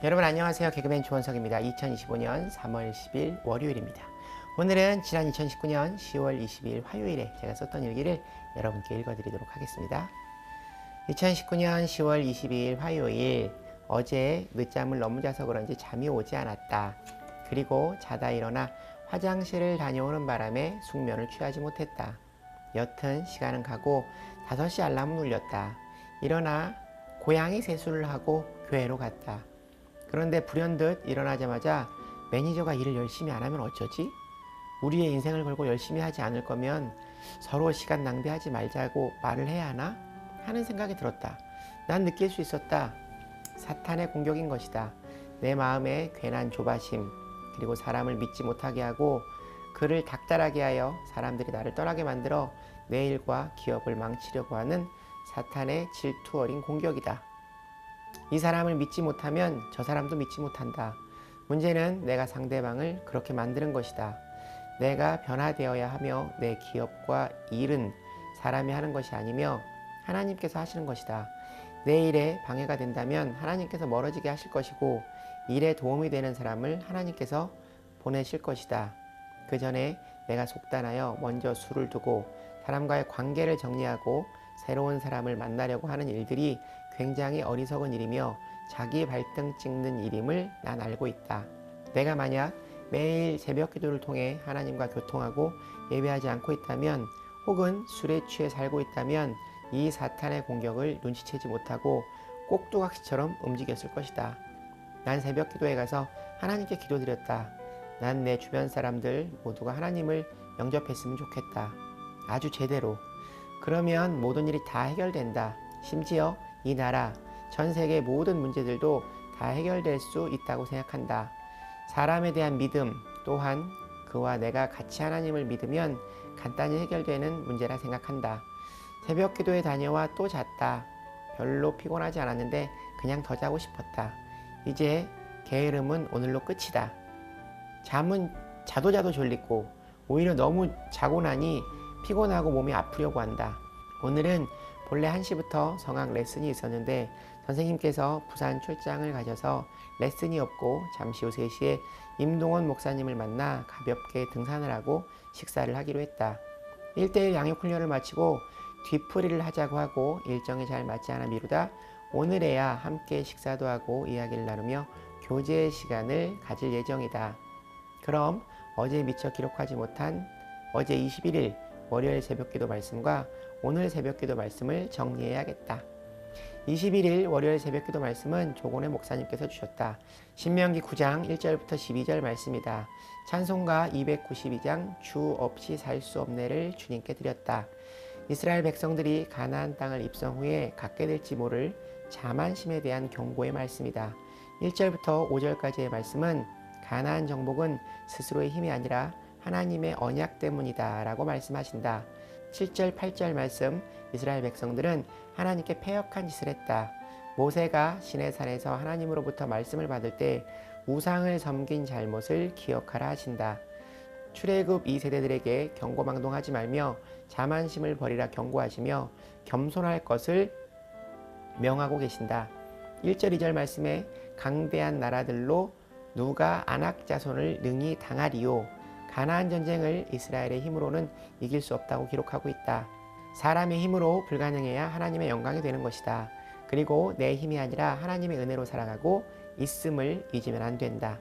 여러분 안녕하세요. 개그맨 조원석입니다. 2025년 3월 10일 월요일입니다. 오늘은 지난 2019년 10월 20일 화요일에 제가 썼던 일기를 여러분께 읽어드리도록 하겠습니다. 2019년 10월 22일 화요일, 어제 늦잠을 너무 자서 그런지 잠이 오지 않았다. 그리고 자다 일어나 화장실을 다녀오는 바람에 숙면을 취하지 못했다. 여튼 시간은 가고 5시 알람은 울렸다. 일어나 고양이 세수를 하고 교회로 갔다. 그런데 불현듯 일어나자마자 매니저가 일을 열심히 안 하면 어쩌지? 우리의 인생을 걸고 열심히 하지 않을 거면 서로 시간 낭비하지 말자고 말을 해야 하나? 하는 생각이 들었다. 난 느낄 수 있었다. 사탄의 공격인 것이다. 내 마음의 괜한 조바심, 그리고 사람을 믿지 못하게 하고 그를 닥달하게 하여 사람들이 나를 떠나게 만들어 내 일과 기업을 망치려고 하는 사탄의 질투 어린 공격이다. 이 사람을 믿지 못하면 저 사람도 믿지 못한다. 문제는 내가 상대방을 그렇게 만드는 것이다. 내가 변화되어야 하며 내 기업과 일은 사람이 하는 것이 아니며 하나님께서 하시는 것이다. 내 일에 방해가 된다면 하나님께서 멀어지게 하실 것이고 일에 도움이 되는 사람을 하나님께서 보내실 것이다. 그 전에 내가 속단하여 먼저 수를 두고 사람과의 관계를 정리하고 새로운 사람을 만나려고 하는 일들이 굉장히 어리석은 일이며 자기 발등 찍는 일임을 난 알고 있다. 내가 만약 매일 새벽 기도를 통해 하나님과 교통하고 예배하지 않고 있다면, 혹은 술에 취해 살고 있다면 이 사탄의 공격을 눈치채지 못하고 꼭두각시처럼 움직였을 것이다. 난 새벽 기도에 가서 하나님께 기도드렸다. 난 내 주변 사람들 모두가 하나님을 영접했으면 좋겠다. 아주 제대로. 그러면 모든 일이 다 해결된다. 심지어 이 나라, 전 세계의 모든 문제들도 다 해결될 수 있다고 생각한다. 사람에 대한 믿음 또한 그와 내가 같이 하나님을 믿으면 간단히 해결되는 문제라 생각한다. 새벽 기도에 다녀와 또 잤다. 별로 피곤하지 않았는데 그냥 더 자고 싶었다. 이제 게으름은 오늘로 끝이다. 잠은 자도 졸리고 오히려 너무 자고 나니 피곤하고 몸이 아프려고 한다. 오늘은 본래 1시부터 성악 레슨이 있었는데 선생님께서 부산 출장을 가셔서 레슨이 없고 잠시 후 3시에 임동원 목사님을 만나 가볍게 등산을 하고 식사를 하기로 했다. 1:1 양육 훈련을 마치고 뒤풀이를 하자고 하고 일정이 잘 맞지 않아 미루다 오늘에야 함께 식사도 하고 이야기를 나누며 교제 시간을 가질 예정이다. 그럼 어제 미처 기록하지 못한 어제 21일 월요일 새벽기도 말씀과 오늘 새벽기도 말씀을 정리해야겠다. 21일 월요일 새벽기도 말씀은 조곤의 목사님께서 주셨다. 신명기 9장 1절부터 12절 말씀이다. 찬송가 292장 주 없이 살 수 없네를 주님께 드렸다. 이스라엘 백성들이 가나안 땅을 입성 후에 갖게 될지 모를 자만심에 대한 경고의 말씀이다. 1절부터 5절까지의 말씀은 가나안 정복은 스스로의 힘이 아니라 하나님의 언약 때문이다 라고 말씀하신다. 7절 8절 말씀, 이스라엘 백성들은 하나님께 패역한 짓을 했다. 모세가 시내산에서 하나님으로부터 말씀을 받을 때 우상을 섬긴 잘못을 기억하라 하신다. 출애굽 2세대들에게 경고망동하지 말며 자만심을 버리라 경고하시며 겸손할 것을 명하고 계신다. 1절 2절 말씀에 강대한 나라들로 누가 아낙 자손을 능히 당하리요. 가나안 전쟁을 이스라엘의 힘으로는 이길 수 없다고 기록하고 있다. 사람의 힘으로 불가능해야 하나님의 영광이 되는 것이다. 그리고 내 힘이 아니라 하나님의 은혜로 살아가고 있음을 잊으면 안 된다.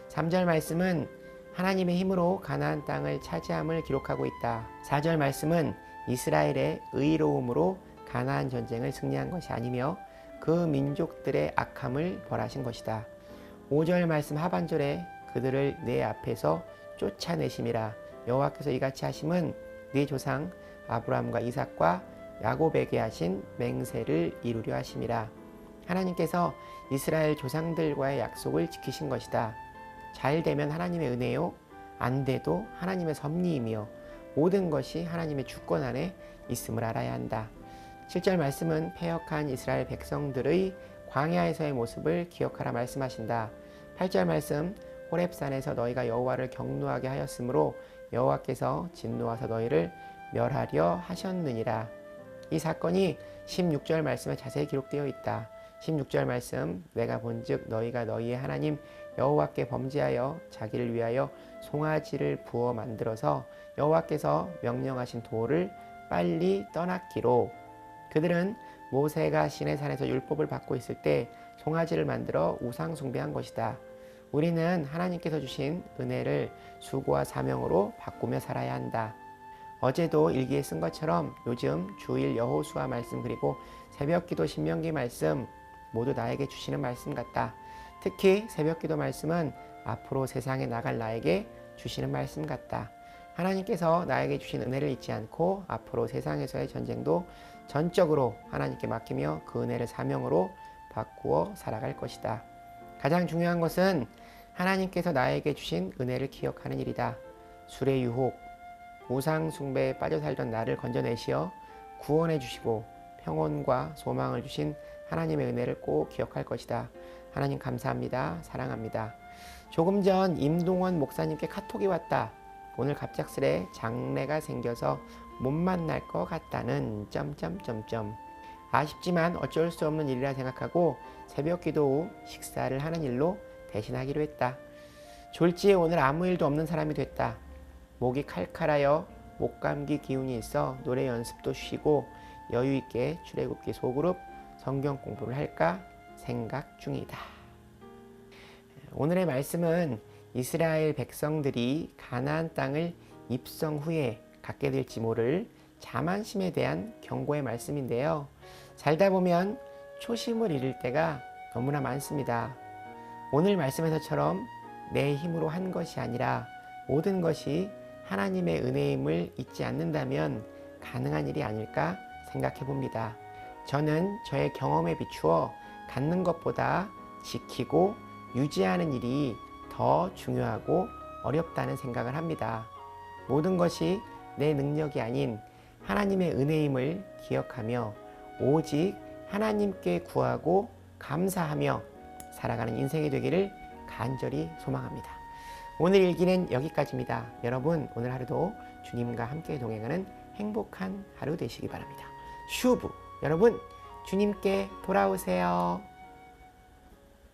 3절 말씀은 하나님의 힘으로 가나안 땅을 차지함을 기록하고 있다. 4절 말씀은 이스라엘의 의로움으로 가나안 전쟁을 승리한 것이 아니며 그 민족들의 악함을 벌하신 것이다. 5절 말씀 하반절에 그들을 내 앞에서 쫓아내심이라. 여호와께서 이같이 하심은 네 조상 아브라함과 이삭과 야곱에게 하신 맹세를 이루려 하심이라. 하나님께서 이스라엘 조상들과의 약속을 지키신 것이다. 잘 되면 하나님의 은혜요, 안 돼도 하나님의 섭리이며 모든 것이 하나님의 주권 안에 있음을 알아야 한다. 7절 말씀은 패역한 이스라엘 백성들의 광야에서의 모습을 기억하라 말씀하신다. 8절 말씀, 호렙산에서 너희가 여호와를 경노하게 하였으므로 여호와께서 진노하사 너희를 멸하려 하셨느니라. 이 사건이 16절 말씀에 자세히 기록되어 있다. 16절 말씀, 내가 본즉 너희가 너희의 하나님 여호와께 범죄하여 자기를 위하여 송아지를 부어 만들어서 여호와께서 명령하신 도를 빨리 떠났기로. 그들은 모세가 시내산에서 율법을 받고 있을 때 송아지를 만들어 우상 숭배한 것이다. 우리는 하나님께서 주신 은혜를 수고와 사명으로 바꾸며 살아야 한다. 어제도 일기에 쓴 것처럼 요즘 주일 여호수아 말씀 그리고 새벽기도 신명기 말씀 모두 나에게 주시는 말씀 같다. 특히 새벽기도 말씀은 앞으로 세상에 나갈 나에게 주시는 말씀 같다. 하나님께서 나에게 주신 은혜를 잊지 않고 앞으로 세상에서의 전쟁도 전적으로 하나님께 맡기며 그 은혜를 사명으로 바꾸어 살아갈 것이다. 가장 중요한 것은 하나님께서 나에게 주신 은혜를 기억하는 일이다. 술의 유혹, 우상 숭배에 빠져 살던 나를 건져내시어 구원해 주시고 평온과 소망을 주신 하나님의 은혜를 꼭 기억할 것이다. 하나님 감사합니다. 사랑합니다. 조금 전 임동원 목사님께 카톡이 왔다. 오늘 갑작스레 장례가 생겨서 못 만날 것 같다는 점점점점. 아쉽지만 어쩔 수 없는 일이라 생각하고 새벽 기도 후 식사를 하는 일로 대신하기로 했다. 졸지에 오늘 아무 일도 없는 사람이 됐다. 목이 칼칼하여 목감기 기운이 있어 노래 연습도 쉬고 여유있게 출애굽기 소그룹 성경 공부를 할까 생각 중이다. 오늘의 말씀은 이스라엘 백성들이 가나안 땅을 입성 후에 갖게 될지 모를 자만심에 대한 경고의 말씀인데요. 살다 보면 초심을 잃을 때가 너무나 많습니다. 오늘 말씀에서처럼 내 힘으로 한 것이 아니라 모든 것이 하나님의 은혜임을 잊지 않는다면 가능한 일이 아닐까 생각해 봅니다. 저는 저의 경험에 비추어 갖는 것보다 지키고 유지하는 일이 더 중요하고 어렵다는 생각을 합니다. 모든 것이 내 능력이 아닌 하나님의 은혜임을 기억하며 오직 하나님께 구하고 감사하며 살아가는 인생이 되기를 간절히 소망합니다. 오늘 일기는 여기까지입니다. 여러분 오늘 하루도 주님과 함께 동행하는 행복한 하루 되시기 바랍니다. 슈브 여러분 주님께 돌아오세요.